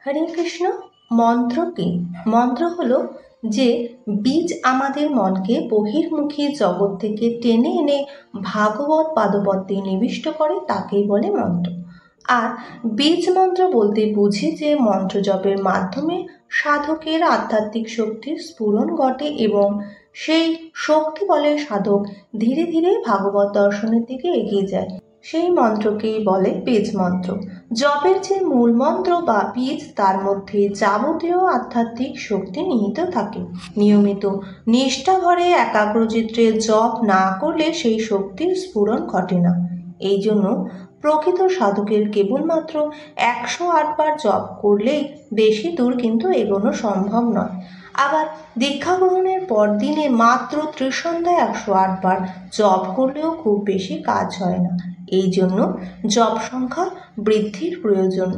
হরে কৃষ্ণ। মন্ত্র কি? মন্ত্র হলো যে বীজ আমাদের মনকে বহির্মুখী জগৎ থেকে টেনে এনে ভাগবত পাদপদ্মে নিবিষ্ট করে, তাকেই বলে মন্ত্র। আর বীজ মন্ত্র বলতে বুঝি যে মন্ত্র জপের মাধ্যমে সাধকের আধ্যাত্মিক শক্তির স্ফুরণ ঘটে এবং সেই শক্তি বলে সাধক ধীরে ধীরে ভাগবত দর্শনের দিকে এগিয়ে যায়। সেই মন্ত্রকেই বলে বীজ মন্ত্র। জপের যে মূল মন্ত্র বা বীজ, তার মধ্যে যাবতীয় আধ্যাত্মিক শক্তি নিহিত থাকে। নিয়মিত নিষ্ঠা ভরে একাগ্রচিত্তে জপ না করলে সেই শক্তির স্ফুরণ ঘটে না। এই জন্য প্রকৃত সাধকের কেবলমাত্র 108 বার জপ করলেই বেশি দূর কিন্তু এগোনো সম্ভব নয়। আবার দীক্ষা গ্রহণের পর দিনে মাত্র ত্রিসন্ধ্যায় 108 বার জপ করলেও খুব বেশি কাজ হয় না। এই জন্য জপ সংখ্যা বৃদ্ধির প্রয়োজন।